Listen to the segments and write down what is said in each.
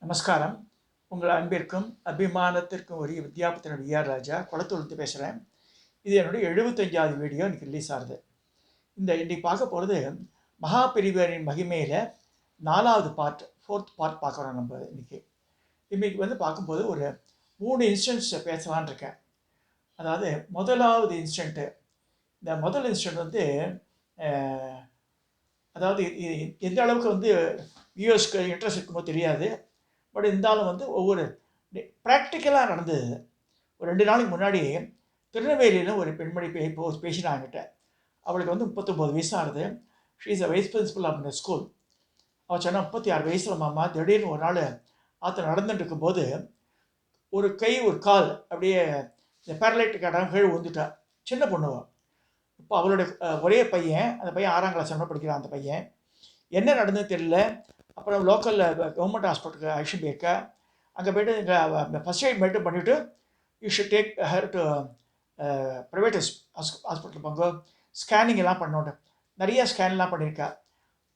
நமஸ்காரம். உங்கள் அன்பிற்கும் அபிமானத்திற்கும் உரிய வித்யாபத்தின விஆர் ராஜா குளத்தூர்ந்து பேசுகிறேன். இது என்னுடைய 75வது வீடியோ இன்றைக்கி ரிலீஸ் ஆகுது. இன்றைக்கி பார்க்க போகிறது மகாபெரிவரின் மகிமையில் 4வது பார்ட், 4th பார்ட் பார்க்குறோம். நம்ம இன்றைக்கி வந்து பார்க்கும்போது ஒரு 3 இன்ஸ்டன்ஸ் பேசலான் இருக்கேன். அதாவது முதலாவது இன்ஸ்டன்ட்டு, இந்த முதல் இன்ஸ்டன்ட் வந்து அதாவது எந்த அளவுக்கு வந்து வியூவர்ஸ்க்கு இன்ட்ரெஸ்ட் இருக்குமோ தெரியாது. பட் இருந்தாலும் வந்து ஒவ்வொரு ப்ராக்டிக்கலாக நடந்தது. ஒரு 2 நாளைக்கு முன்னாடி திருநெல்வேலியில் ஒரு பெண்மணி பேசினாங்கிட்ட. அவளுக்கு வந்து 39 வயசு ஆகுது. She is a vice principal of the school. அவள் சொன்னால் 36 வயசில் மாமா திடீர்னு ஒரு நாள் ஆற்ற நடந்துட்டு இருக்கும்போது ஒரு கை ஒரு கால் அப்படியே இந்த பேரலைட்டிக் ஆடாமல் கீழே விழுந்துட்டா. சின்ன பொண்ணுவா. இப்போ அவளோட ஒரே பையன், அந்த பையன் 6ஆம் கிளாஸ் என்ன படிக்கிறான். அந்த பையன் என்ன நடந்ததுன்னு தெரியல. அப்புறம் லோக்கலில் கவர்மெண்ட் ஹாஸ்பிட்டலுக்கு அழைச்சி போயிருக்கா. அங்கே போய்ட்டு இங்கே ஃபஸ்ட் எய்ட் மட்டும் பண்ணிவிட்டு you should take her to private hospital போங்க, ஸ்கேனிங் எல்லாம் பண்ணோன்னு நிறைய ஸ்கேன்லாம் பண்ணியிருக்கா.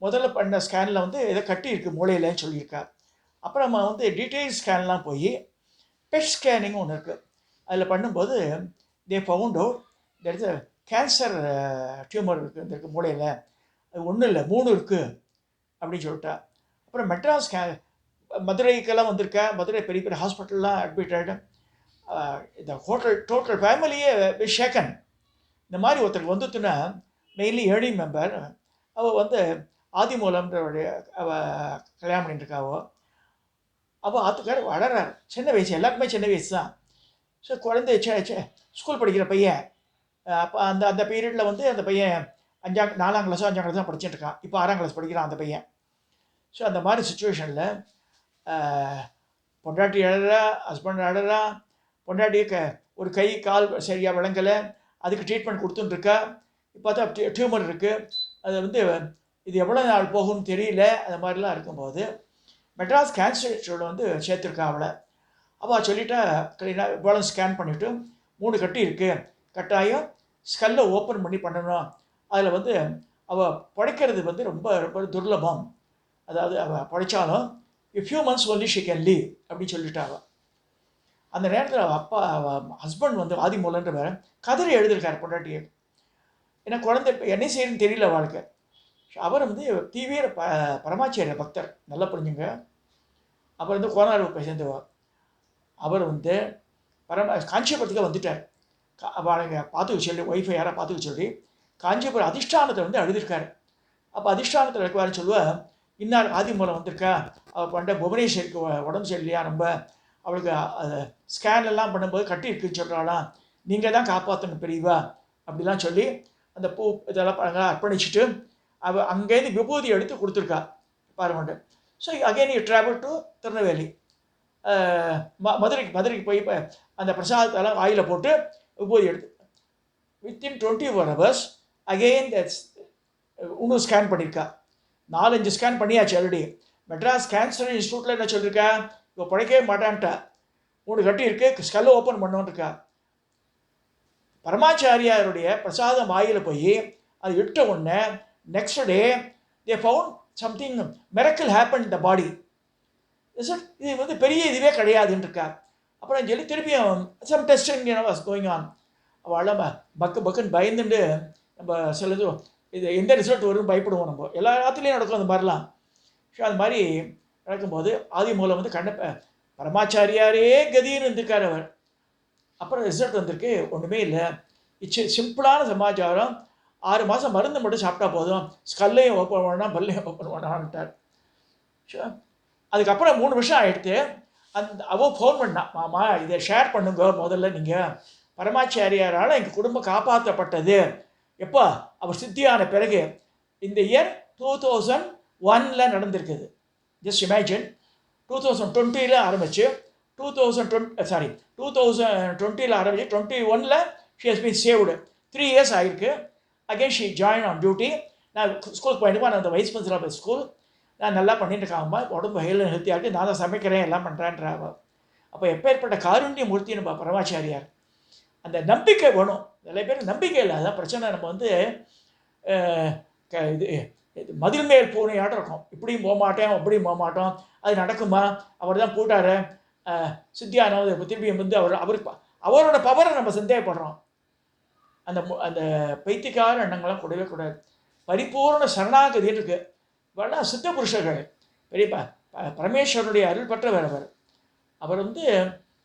முதல்ல பண்ண ஸ்கேனில் வந்து எதோ கட்டி இருக்குது மூளையிலன்னு சொல்லியிருக்கா. அப்புறமா வந்து டீட்டெயில் ஸ்கேன்லாம் போய் பெட் ஸ்கேனிங் ஒன்று இருக்குது. அதில் பண்ணும்போது they found out there is a cancer tumour இருக்குது மூளையில். அது ஒன்றும் இல்லை, 3 இருக்குது அப்படின்னு சொல்லிட்டா. அப்புறம் மெட்ராஸ் மதுரைக்கெல்லாம் வந்திருக்கா. மதுரை பெரிய பெரிய ஹாஸ்பிட்டல்லாம் அட்மிட் ஆகிட்டு இந்த டோட்டல் ஃபேமிலியே ஷேக்கன். இந்த மாதிரி ஒருத்தருக்கு வந்துட்டுன்னா மெயின்லி ஏர்னிங் மெம்பர். அவள் வந்து ஆதிமூலம்ன்றவருடைய அவள் கல்யாணம் பண்ணிட்டுருக்காவோ. அவள் ஆத்துக்கார் வளர்றார். சின்ன வயசு, எல்லாருக்குமே சின்ன வயசு தான். ஸோ குழந்தை ஸ்கூல் படிக்கிற பையன். அப்போ அந்த பீரியடில் வந்து அந்த பையன் 4ஆம் கிளாஸோ 5ஆம் கிளாஸ் தான் படிச்சுட்டு இருக்கான். இப்போ 6ஆம் கிளாஸ் படிக்கிறான் அந்த பையன். ஸோ அந்த மாதிரி சுச்சுவேஷனில் பொண்டாட்டி அழறா, ஹஸ்பண்ட் அழறா. பொண்டாட்டியை ஒரு கை கால் சரியாக விளங்கலை, அதுக்கு ட்ரீட்மெண்ட் கொடுத்துட்டுருக்கா. இப்போ பார்த்தா டியூமர் இருக்குது. அது வந்து இது எவ்வளோ நாள் போகும்னு தெரியல. அது மாதிரிலாம் இருக்கும்போது மெட்ராஸ் கேன்சர் இன்ஸ்டியூட்டில் வந்து சேர்த்துருக்கா அவளை. அவள் சொல்லிட்டா இவ்வளோ ஸ்கேன் பண்ணிவிட்டு 3 கட்டி இருக்குது, கட்டாயம் ஸ்கல்லை ஓப்பன் பண்ணி பண்ணணும். அதில் வந்து அவள் படைக்கிறது வந்து ரொம்ப ரொம்ப துர்லபம். அதாவது அவள் படித்தாலும் few months only she can leave அப்படின்னு சொல்லிட்டாங்க. அந்த நேரத்தில் அவள் அப்பா ஹஸ்பண்ட் வந்து ஆதிமூலன்றவர் கதறி எழுதியிருக்கார் பொண்டாட்டியை. ஏன்னா குழந்தை என்ன செய்யணும்னு தெரியல வாழ்க்கை. அவர் வந்து தீவிர பரமாச்சாரிய பக்தர், நல்லா புரிஞ்சுங்க. அவர் வந்து கோனார் சேர்ந்தவர். அவர் வந்து காஞ்சிபுரத்துக்கு வந்துட்டார். அவளுங்க பார்த்துக்க சொல்லி, ஒய்ஃபை யாராக பார்த்துக்க சொல்லி காஞ்சிபுரம் அதிஷ்டானத்தை வந்து எழுதியிருக்காரு. அப்போ அதிஷ்டானத்தில் இருக்குவாருன்னு சொல்லுவாள். இன்னார் ஆதிமூலம் வந்திருக்கா, அவள் பண்ண புவனேஸ்வரிக்கு உடம்பு சரியில்லையா, நம்ம அவளுக்கு ஸ்கேன் எல்லாம் பண்ணும்போது கட்டி இருக்குன்னு சொல்கிறாளாம், நீங்கள் தான் காப்பாற்றணும் பெரியவா அப்படிலாம் சொல்லி அந்த பூ இதெல்லாம் அர்ப்பணிச்சுட்டு அவள் அங்கேருந்து விபூதி எடுத்து கொடுத்துருக்கா பாருமண்டு. So again you travel to Tirunelveli. மதுரைக்கு போய் அந்த பிரசாதத்தெல்லாம் வாயில் போட்டு விபூதி எடுத்து வித்தின் 24 hours அகெயின் இன்னும் ஸ்கேன் பண்ணியிருக்கா. 4-5 ஸ்கேன் பண்ணியாச்சு ஆல்ரெடி. மெட்ராஸ் கேன்சர் இன்ஸ்டியூட்டில் என்ன சொல்லியிருக்கா, இப்போ படைக்கவே மாட்டான்ட்டா. 3 கட்டி இருக்குது, ஸ்கல்லை ஓப்பன் பண்ணோன்ருக்கா. பரமாச்சாரியாருடைய பிரசாதம் வாயில் போய் அது இட்ட உடனே next day they found something miracle happen in the body. இது வந்து பெரிய இதுவே கிடையாதுன்னு இருக்கா. அப்புறம் சொல்லி திருப்பியும் some testing was going on. அவள் பக்குன்னு பயந்துட்டு நம்ம சிலது இது எந்த ரிசல்ட் வரும்னு பயப்படுவோம். நம்ம எல்லா இடத்துலையும் நடக்கும் அந்த மாதிரிலாம். ஸோ அது மாதிரி நடக்கும்போது ஆதிமூலம் வந்து பரமாச்சாரியாரே கதின்னு இருந்திருக்கார் அவர். அப்புறம் ரிசல்ட் வந்திருக்கு, ஒன்றுமே இல்லை. சிம்பிளான சமாச்சாரம். 6 மாதம் மருந்து மட்டும் சாப்பிட்டா போதும், ஸ்கல்லையும் ஓப்பன் பண்ணால் பல்லையும் ஓப்பன் பண்ணான்ட்டார். ஸோ அதுக்கப்புறம் 3 வருஷம் ஆகிடுத்து. அவள் ஃபோன் பண்ணான், மாமா இதை ஷேர் பண்ணுங்க முதல்ல, நீங்கள் பரமாச்சாரியாரால் எங்கள் குடும்பம் காப்பாற்றப்பட்டது எப்போ அவர் சித்தியான பிறகு. இந்த இயர் 2001 நடந்திருக்குது. Just imagine. 2020 ஆரம்பிச்சு 2020 ஆரம்பிச்சு 21 she has been saved. 3 years ஆகிருக்கு. Again she join on duty. நான் ஸ்கூலுக்கு போயிட்டு நான் அந்த வைஸ் பிரின்சிபல் ஆஃப் ஸ்கூல் நான் நல்லா பண்ணிட்டு இருக்காங்கம்மா, உடம்பு ஹெல்த்தியாக இருக்குது, நான் தான் சமைக்கிறேன் எல்லாம் பண்ணுறேன்றாவ. அப்போ எப்பேற்பட்ட காருண்ய மூர்த்தி நம்ம பரமாச்சாரியார். அந்த நம்பிக்கை வேணும். நிறைய பேர் நம்பிக்கை இல்லை, அதான் பிரச்சனை. நம்ம வந்து இது இது மதில் மேல் பூனையாட்டம் இருக்கும். இப்படியும் போக மாட்டேன், அப்படியும் போக மாட்டோம். அது நடக்குமா? அவர் தான் போட்டார். சித்தியானவர் திரும்பியும் வந்து அவரோட பவரை நம்ம சந்தேகப்படுறோம். அந்த பைத்தியக்கார எண்ணங்கள்லாம் கூடவே கூடாது. பரிபூர்ண சரணாகதின்னு இருக்கு. இவெல்லாம் சித்த புருஷர்கள். பெரிய பரமேஸ்வரனுடைய அருள் பெற்றவர் அவர். அவர் வந்து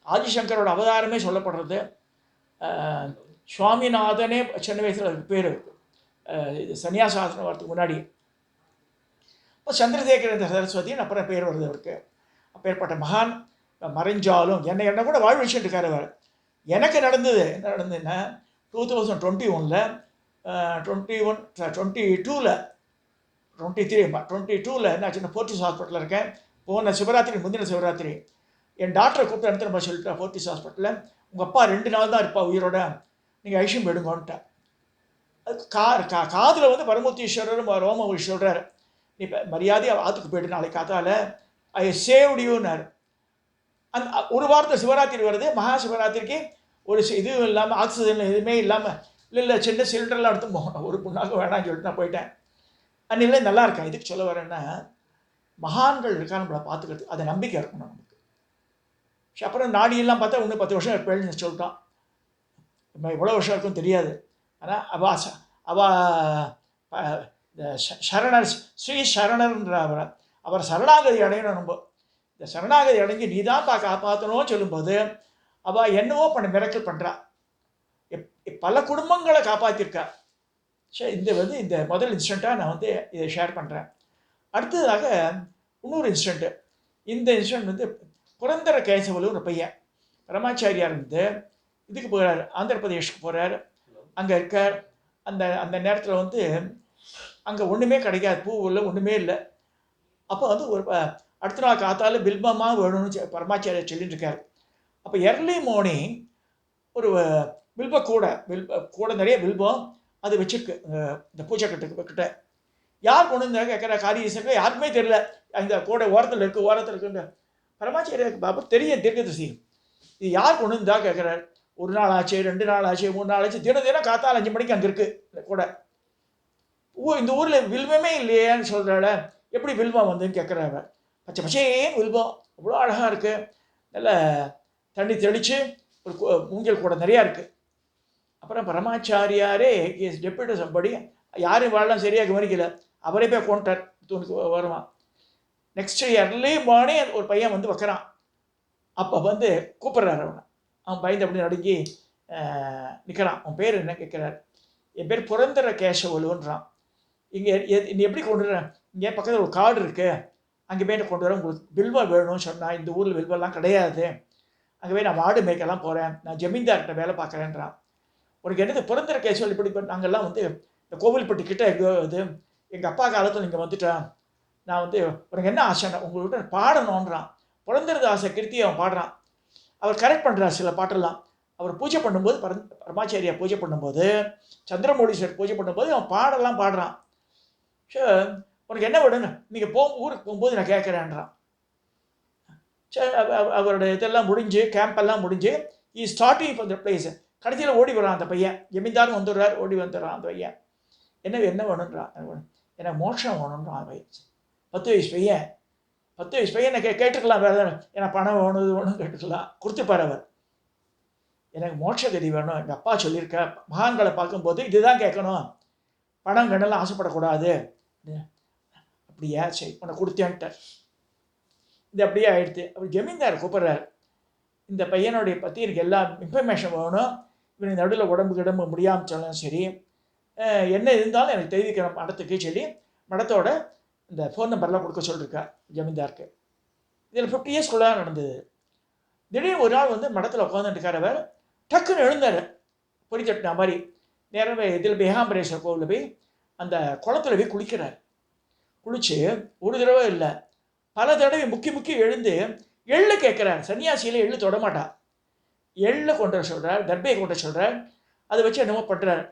ஆதிசங்கரோட அவதாரமே சொல்லப்படுறது. சுவாமிநாதனே சின்ன வயசில் அவருக்கு பேர் இது சன்னியாசாசனம் வரதுக்கு முன்னாடி. இப்போ சந்திரசேகர சரஸ்வதின்னு அப்புறம் பேர் வருது அவருக்கு. அப்பேற்பட்ட மகான் மறைஞ்சாலும் என்ன கூட வாழ் வச்சுட்டு இருக்காரு அவர். எனக்கு நடந்தது என்ன நடந்ததுன்னா 2021 22 என்னாச்சுன்னா போர்ட்டிஸ் ஹாஸ்பிட்டலில் இருக்கேன். போன சிவராத்திரி முந்தின சிவராத்திரி என் டாக்டரை கூப்பிட்டு எடுத்து நம்ம சொல்லிட்டேன் போர்ட்டிஸ் ஹாஸ்பிட்டலில், உங்கள் அப்பா 2 நாள் தான் இருப்பா உயிரோட, நீங்கள் ஐஷம் எடுங்கன்ட்டேன். அது காதில் வந்து பரமூர்த்தீஸ்வரரும் ரோம சொல்கிறார், நீ இப்போ மரியாதையாக ஆற்றுக்கு போய்ட்டு நாளைக்கு காத்தால ஐ சேவ்டியூன்னார். அந்த ஒரு வாரத்தில் சிவராத்திரி வருது. மகா சிவராத்திரிக்கு ஒரு இதுவும் இல்லாமல் ஆக்சிஜன் எதுவுமே இல்லாமல் இல்லை சின்ன சிலிண்டர்லாம் எடுத்து போகணும், ஒரு புண்ணாக வேணாம்னு சொல்லிட்டு நான் போயிட்டேன். அன்னிலே நல்லா இருக்கேன். இதுக்கு சொல்ல வரேன்னா மகான்கள் இருக்கா நம்மளை பார்த்துக்கிறது, அதை நம்பிக்கை இருக்கணும் நமக்கு. அப்புறம் நாடியெல்லாம் பார்த்தா இன்னும் 10 வருஷம் இருப்பேன்னு சொல்லிட்டான். எவ்வளோ வருஷம் இருக்குன்னு தெரியாது. ஆனால் இந்த சரணர் ஸ்ரீ சரணர்ன்ற அவர் சரணாகதி அடையணும். நம்ம இந்த சரணாகதி அடைஞ்சு நீ தான் காப்பாற்றணும்னு சொல்லும்போது அவள் என்னவோ மிரக்கல் பண்ணுறா. பல குடும்பங்களை காப்பாற்றிருக்கா. சரி, இந்த முதல் இன்சிடெண்ட்டாக நான் வந்து இதை ஷேர் பண்ணுறேன். அடுத்ததாக இன்னொரு இன்சிடெண்ட்டு. இந்த இன்சிடெண்ட் வந்து புரந்தர கேசவலு ஒரு பையன் பரமாச்சாரியார் வந்து இதுக்கு போகிறார், ஆந்திர பிரதேஷ்க்கு போகிறார். அங்கே இருக்கார். அந்த நேரத்தில் வந்து அங்கே ஒன்றுமே கிடைக்காது, பூ இல்லை, ஒன்றுமே இல்லை. அப்போ வந்து ஒரு அடுத்த நாள் காத்தால பில்பமாக வேணும்னு பரமாச்சாரியார் சொல்லிட்டு இருக்கார். அப்போ எர்லி மார்னிங் ஒரு கூட நிறைய வில்பம் அது வச்சுருக்கு இந்த பூஜை கிட்ட. யார் கொண்டு வந்தாங்க கேட்குற காரியசங்க யாருக்குமே தெரியல. அந்த கூடை ஓரத்தில் இருக்குன்ற பரமாச்சாரியாருக்கு பாபா தெரியும், தீர்க்கதரிசி. இது யார் கொண்டு வந்தா கேட்குறாரு. 1 நாள் ஆச்சு, 2 நாள் ஆச்சு, 3 நாள் ஆச்சு. தினம் காத்தால் 5 மணிக்கு அங்கே இருக்குது இந்த கூடை. இந்த ஊரில் வில்வமே இல்லையேன்னு சொல்கிறாள். எப்படி வில்வம் வந்துன்னு கேட்குறாங்க. பச்சை பச்சையேன்னு வில்வம் அவ்வளோ அழகாக இருக்குது. நல்லா தண்ணி தெளித்து ஒரு மூங்கில் கூடை நிறையா இருக்குது. அப்புறம் பரமாச்சாரியாரே டெப்யூட்டி சம்படி யாரும் வாழலாம் சரியாக கவனிக்கல. அவரே போய் கொண்டார் தூணுக்கு வருவான். நெக்ஸ்ட் எர்லி மார்னிங் ஒரு பையன் வந்து வைக்கிறான். அப்போ வந்து கூப்பிட்றாரு அவனை. அவன் பயந்து அப்படி நடுங்கி நிற்கிறான். அவன் பேர் என்ன கேட்குறாரு. என் பேர் புரந்தர கேசவலுன்றான். இங்கே நீ எப்படி கொண்டு வரேன், இங்கே பக்கத்தில் ஒரு காடு இருக்குது, அங்கே போய் கொண்டு வரேன், உங்களுக்கு வில்வம் வேணும்னு சொன்னால் இந்த ஊரில் வில்வெல்லாம் கிடையாது, அங்கே போய் நான் மாடு மேய்க்கலாம் போகிறேன், நான் ஜமீன்தார்கிட்ட வேலை பார்க்குறேன்றான். உனக்கு என்னது புரந்தர கேசவல் இப்படி நாங்கள்லாம் வந்து இந்த கோவில்பட்டி கிட்ட இது எங்கள் அப்பா காலத்தில் இங்கே வந்துட்டேன், நான் வந்து உனக்கு என்ன ஆசைன்னா உங்கள்கிட்ட பாடணுன்றான். புரந்தரதாச கிருத்தி அவன் பாடுறான். அவர் கரெக்ட் பண்ணுறார் சில பாட்டெல்லாம். அவர் பூஜை பண்ணும்போது பரமாச்சாரியா பூஜை பண்ணும்போது, சந்திரமௌலீஸ்வரர் பூஜை பண்ணும்போது அவன் பாடலாம் பாடுறான். ஸோ உனக்கு என்ன விடுங்க, நீங்கள் ஊருக்கு போகும்போது நான் கேட்குறேன்றான். சரி, அவரோட இதெல்லாம் முடிஞ்சு கேம்பெல்லாம் முடிஞ்சு ஸ்டார்டிங் ஃப்ரம் த பிளேஸ். கடைசியில் ஓடி வரான் அந்த பையன். ஜமீன்தாரும் வந்துடுறார், ஓடி வந்துடுறான் அந்த பையன். என்ன வேணுன்றான். எனக்கு மோட்சம் வேணுன்றான் அந்த பையன். 10 வயசு பையன். 10 வயசு பையன் கேட்டுக்கலாம், வேறு எனக்கு பணம் வேணும் இது வேணும் கேட்டுக்கலாம், கொடுத்துப்பார் அவர். எனக்கு மோட்ச கதி வேணும், எங்கள் அப்பா சொல்லியிருக்க, மகான்களை பார்க்கும்போது இதுதான் கேட்கணும், பணம் கண்ணெல்லாம் ஆசைப்படக்கூடாது. அப்படியா, சரி உன்னை கொடுத்தேன்ட்டார். இது அப்படியே ஆகிடுது. அவர் ஜமீன்தார் கூப்பிட்றாரு. இந்த பையனுடைய பற்றி எனக்கு எல்லா இன்ஃபர்மேஷன் வேணும், இவனுக்கு நடுவில் உடம்பு முடியாமல் சொல்லணும், சரி என்ன இருந்தாலும் எனக்கு தெரிவிக்கணும் மடத்துக்கு சொல்லி மடத்தோட இந்த ஃபோன் நம்பர்லாம் கொடுக்க சொல்லியிருக்கா ஜமீன்தாருக்கு. இதில் 50 இயர்ஸ்குள்ளே நடந்தது. திடீர்னு ஒரு நாள் வந்து மடத்தில் உட்காந்துட்டுருக்காரவர் டக்குன்னு எழுந்தார். பொறி தட்டின மாதிரி நேரம் இதில் ஏகாம்பரேஸ்வரர் கோவிலில் போய் அந்த குளத்தில் போய் குளிக்கிறார். குளித்து ஒரு தடவை இல்லை பல தடவை முக்கி எழுந்து எள்ளு கேட்குறார். சன்னியாசியில் எள்ளு தொடமாட்டா. எள்ளு கொண்டு வர சொல்கிறார், தர்பையை கொண்டு வர சொல்கிறார். அதை வச்சு என்னமோ பண்ணுறார்.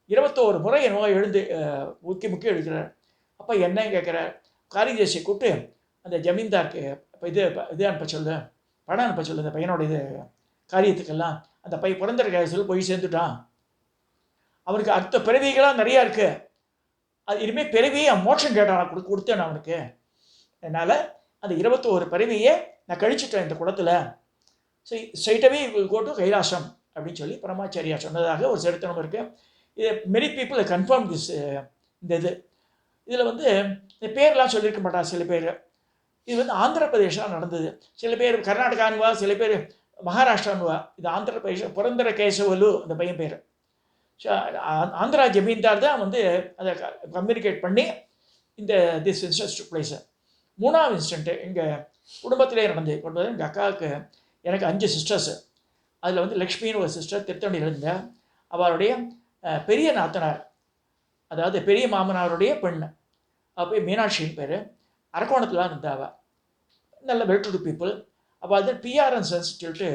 21 முறை என்னவோ எழுந்து முக்கி எழுக்கிறார். அப்போ என்ன கேட்குறார். காரிதேசியை கூப்பிட்டு அந்த ஜமீன்தாருக்கு இப்போ இது அனுப்ப சொல்லு, பணம் அனுப்ப சொல்லு, இந்த பையனோட இது காரியத்துக்கெல்லாம். அந்த புரந்தர கேசவல் போய் சேர்ந்துட்டான். அவனுக்கு அடுத்த பிறவிகளாக நிறையா இருக்குது. அது இனிமேல் பிறவியே மோட்சம் கேட்டான் கொடுத்தேன் அவனுக்கு. அதனால் அந்த 21 பிறவியை நான் கழிச்சுட்டேன் இந்த குளத்தில். ஸோ ஸ்ட்ரைட்டவே கோ டு கைலாசம் அப்படின்னு சொல்லி பரமாச்சாரியா சொன்னதாக ஒரு சரித்திரம் இருக்குது. இது மெனி பீப்புள் கன்ஃபார்ம் திஸ். இந்த இதில் வந்து இந்த பேர்லாம் சொல்லியிருக்க மாட்டாங்க சில பேர். இது வந்து ஆந்திர பிரதேசம் நடந்தது. சில பேர் கர்நாடகானுவா, சில பேர் மகாராஷ்டிரானுவா. இது ஆந்திர பிரதேசம். புரந்தர கேசவலு அந்த பையன் பேர். ஸோ ஆந்திரா ஜமீன்தார் தான் வந்து அதை கம்யூனிகேட் பண்ணி இந்த திஸ் இன்சிடென்ட் பிளேஸு. 3ஆவது இன்சிடென்ட்டு எங்கள் குடும்பத்திலே நடந்து கொண்டு எங்கள் அக்காவுக்கு எனக்கு 5 சிஸ்டர்ஸு. அதில் வந்து லக்ஷ்மின்னு ஒரு சிஸ்டர் திருத்தணியில் இருந்தேன். அவருடைய பெரிய நாத்தனார், அதாவது பெரிய மாமனாருடைய பெண், அவள் போய் மீனாட்சின்னு பேர், அரக்கோணத்தில் இருந்தாள். நல்ல வெல் டு டு பீப்புள். அவள் வந்து பிஆர்என்ஸ் சொல்லிட்டு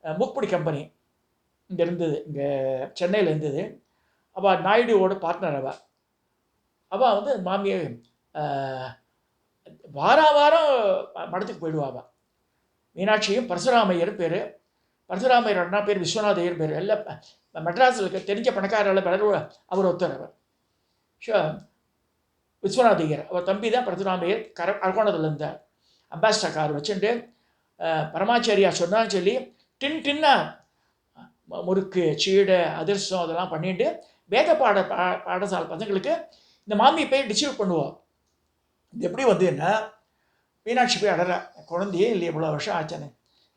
முக்குப்படி கம்பெனி இங்கே இருந்தது, இங்கே சென்னையில் இருந்தது. அவள் நாயுடுவோட பார்ட்னர். அவள் வந்து மாமியை வாரம் மடத்துக்கு போயிடுவாள். மீனாட்சியும் பரசுராமையர் பேர். பரசுராமையர் அண்ணா பேர் விஸ்வநாதையர் பேர். எல்லாம் மெட்ராஸில் இருக்க தெரிஞ்ச பணக்காரில் அவர் ஒருத்தர். அவர் ஷோ விஸ்வநாதையர் அவர் தம்பி தான் பரசுராமையர். அரக்கோணத்தில் இருந்தார். அம்பாஸ்டர் கார் வச்சுட்டு பரமாச்சாரியா சொன்னான்னு சொல்லி டின்னாக முறுக்கு சீடை அதிர்ஷ்டம் அதெல்லாம் பண்ணிட்டு வேத பாடசாலை பசங்களுக்கு இந்த மாமியை போய் டிஸ்ட்ரிபியூட் பண்ணுவோம். இது எப்படி வந்ததுன்னா, மீனாட்சி போய் அடற, குழந்தையே இல்லை, இவ்வளோ வருஷம் ஆச்சானே,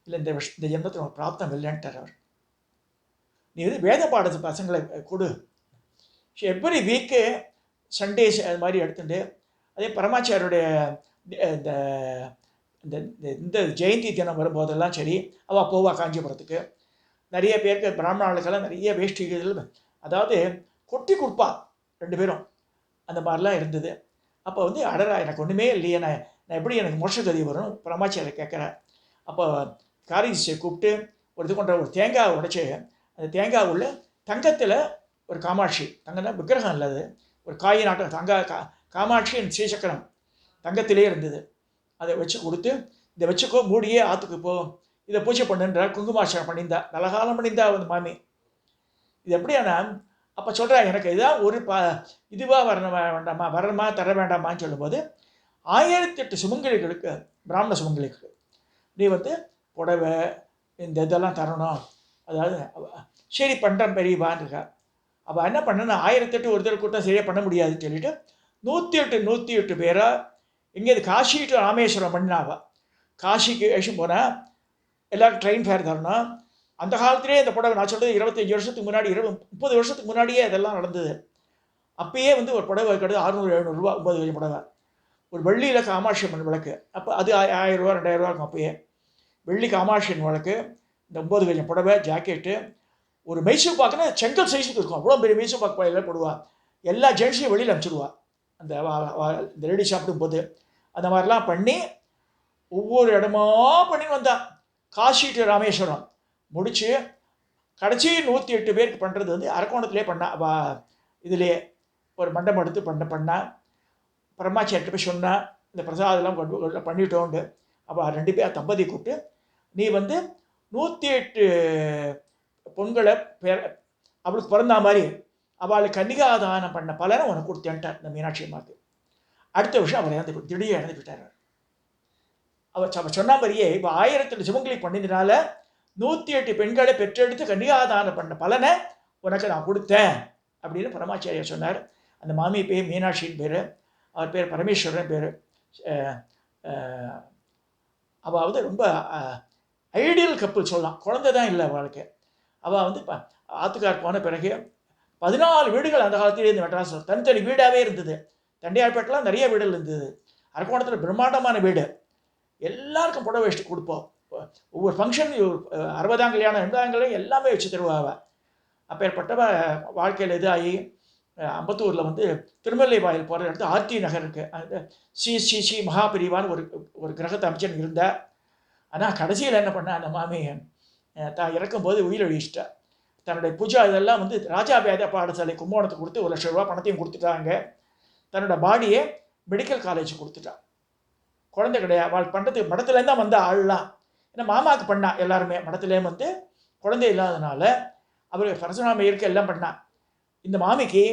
இல்லை இந்த ஜென்மத்தில் ஒரு பிராப்தம் இல்லைன்ட்டார் அவர். நீ வந்து வேத பாடத்து பசங்களை கொடு. ஸோ எவ்ரி வீக்கு சண்டேஸ் அது மாதிரி எடுத்துட்டு, அதே பரமாச்சாரியுடைய இந்த இந்த இந்த ஜெயந்தி தினம் வரும்போதெல்லாம் சரி அவள் போவா காஞ்சிபுரத்துக்கு. நிறைய பேருக்கு பிராமணர்களுக்கெல்லாம் நிறைய வேஷ்டிகள், அதாவது கொட்டி கொடுப்பா 2 பேரும். அந்த மாதிரிலாம் இருந்தது. அப்போ வந்து அடரா, எனக்கு ஒன்றுமே இல்லையே, நான் எப்படி எனக்கு மோட்சகதி வரும் பரமாச்சாரியை கேட்குறேன். அப்போ காரிஜியை கூப்பிட்டு ஒரு இது கொண்ட ஒரு தேங்காய் உடைச்சி, அந்த தேங்காய் உள்ள தங்கத்தில் ஒரு காமாட்சி, தங்கம்னா விக்கிரகம் இல்லாது ஒரு காயினாட்டம் காமாட்சி ஸ்ரீசக்கரம் தங்கத்திலே இருந்தது. அதை வச்சு கொடுத்து, இதை வச்சுக்கோ, மூடியே ஆற்றுக்கு போ, இதை பூஜை பண்ணுன்ற குங்குமார்ச்சனை பண்ணியிருந்தா. நலகாலம் பண்ணியிருந்தா அந்த மாமி. இது எப்படியானா, அப்போ சொல்கிறா, எனக்கு இதான் ஒரு இதுவாக வேண்டாமா, வரணுமா, தர வேண்டாமான்னு சொல்லும்போது 1008 சுமங்கலிகளுக்கு, பிராமண சுமங்கலிக்கு நீ வந்து புடவை இந்த இதெல்லாம் தரணும். அதாவது சரி பண்ணுறேன் பெரியவான்னு இருக்கா. அவள் என்ன பண்ணனா, 1008 ஒருத்தர் கூட்டம் சரியாக பண்ண முடியாதுன்னு சொல்லிட்டு 108 பேராக எங்கேயாது காஷி டு ராமேஸ்வரம் பண்ணினாவா. காஷிக்கு ஏஷம் போனால் எல்லாருக்கும் ட்ரெயின் ஃபேர் தரணும். அந்த காலத்திலே இந்த புடவை, நான் சொல்கிறது 25 வருஷத்துக்கு முன்னாடி, 30 வருஷத்துக்கு முன்னாடியே இதெல்லாம் நடந்தது. அப்பயே வந்து ஒரு புடவை வைக்கிறது 600-700 ரூபா 9 வயது புடவை. ஒரு வெள்ளியில் காமாட்சி அம்மன் விளக்கு, அப்போ அது 1000 ரூபா 2000 ரூபா இருக்கும். அப்பயே வெள்ளி காமாட்சி அம்மன் விளக்கு, இந்த 9 கஜம் புடவை, ஜாக்கெட்டு, ஒரு மைசூர் பாக்குன்னா செங்கல் சைஸுக்கு இருக்கும். அவ்வளோ பெரிய மைசூர் பாக்கு பையில போடுவா. எல்லா ஜென்ஸையும் வெளியில் அனுப்பிச்சிடுவா அந்த இந்த ரெடி சாப்பிடும் போது. அந்த மாதிரிலாம் பண்ணி ஒவ்வொரு இடமா பண்ணி வந்தான். காஷி டு ராமேஸ்வரம் முடித்து கடைசி 108 பேருக்கு பண்ணுறது வந்து அரக்கோணத்திலே பண்ணா. இதிலே ஒரு மண்டபம் எடுத்து பண்ணா. பரமாச்சாரிட்ட போய் சொன்னால், இந்த பிரசாதெல்லாம் கொண்டு பண்ணிட்டோண்டு. அவள் 2 பேர் தம்பதி கூப்பிட்டு, நீ வந்து 108 பொண்களை அவளுக்கு பிறந்தா மாதிரி அவளுக்கு கன்னிகாதானம் பண்ண பலனை உனக்கு கொடுத்தேன்ட்டார் இந்த மீனாட்சி அம்மாவுக்கு. அடுத்த வருஷம் அவர் இறந்து திடீர் இறந்து விட்டார். அவர் சொன்ன மாதிரியே இப்போ 1008 சுமங்கலி பண்ணினால 108 பெண்களை பெற்றெடுத்து கன்னிகாதானம் பண்ண பலனை உனக்கு நான் கொடுத்தேன் அப்படின்னு பரமாச்சாரியார் சொன்னார். அந்த மாமி பேர் மீனாட்சின்னு பேர், அவர் பேர் பரமேஸ்வரன் பேர். அவள் வந்து ரொம்ப ஐடியல் கப்புள் சொல்லலாம். குழந்தை தான் இல்லை அவளுக்கு. அவள் வந்து ஆத்துக்கார் போன பிறகு 14 வீடுகள் அந்த காலத்திலே இந்த மெட்ராஸில் தனித்தனி வீடாகவே இருந்தது. தண்டையார்பேட்டெலாம் நிறைய வீடுகள் இருந்தது. அரக்கோணத்தில் பிரம்மாண்டமான வீடு. எல்லாருக்கும் புடவை வச்சுட்டு கொடுப்போம். ஒவ்வொரு ஃபங்க்ஷன் 60ஆம் கல்யாணம் 80ஆம் கல்யாணம் எல்லாமே வச்சு தருவாங்க. அப்பேற்பட்ட வாழ்க்கையில் இதாகி அம்பத்தூரில் வந்து திருமலை வாயில் போகிற இடத்துல ஆர்டி நகர் இருக்குது. அந்த ஸ்ரீ மகாபிரிவான்னு ஒரு கிரகத்தை அமைச்சன் இருந்தால். ஆனால் கடைசியில் என்ன பண்ணால், அந்த மாமி தான் இறக்கும்போது உயிர் அழிச்சிட்டா. தன்னுடைய பூஜா இதெல்லாம் வந்து ராஜா வேத பாடசாலை கும்போணத்துக்கு கொடுத்து 1 லட்சம் ரூபா பணத்தையும் கொடுத்துட்டாங்க. தன்னோட பாடியை மெடிக்கல் காலேஜ் கொடுத்துட்டான். குழந்தை கிடையாது. அவள் பண்ணுறதுக்கு மடத்துலேருந்து தான் வந்த ஆள்லாம். ஏன்னா மாமாவுக்கு பண்ணா எல்லாருமே மடத்துலேயே வந்து குழந்தை இல்லாதனால அவர் பரசுராமையருக்கு எல்லாம் பண்ணா. இந்த மாமிக்கு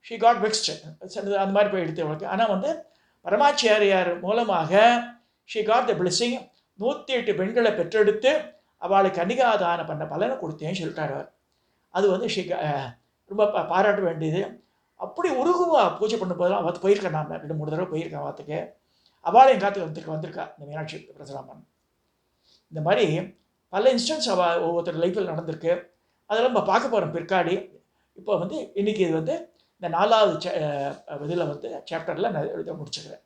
ஷி காட் வெக்ஸ்டு அந்த மாதிரி போய் எடுத்து. ஆனால் வந்து பரமாச்சாரியார் மூலமாக ஷி காட் த பிளெஸிங். 108 பெண்களை பெற்றெடுத்து அவளுக்கு கன்னிகாதானம் பண்ண பலனை கொடுத்தேன்னு சொல்லிட்டார் அவர். அது வந்து ரொம்ப பாராட்ட வேண்டியது. அப்படி உருகுவா பூஜை பண்ணும் போதெல்லாம் அவத்து போயிருக்கேன். நான் 2-3 தடவை போயிருக்கேன் வாத்துக்கு. அவளை என் காத்துக்கு வந்திருக்கா இந்த மீனாட்சி பரசுராமன். இந்த மாதிரி பல இன்ஸ்டன்ஸ் அவள் ஒவ்வொருத்தர் லைஃப்பில் நடந்திருக்கு. அதெல்லாம் நம்ம பார்க்க போகிறோம் பிற்காடி. இப்போ வந்து இன்றைக்கி இது வந்து இந்த 4வது இதில் வந்து சாப்டரில் நான் எழுத முடிச்சுக்கிறேன்.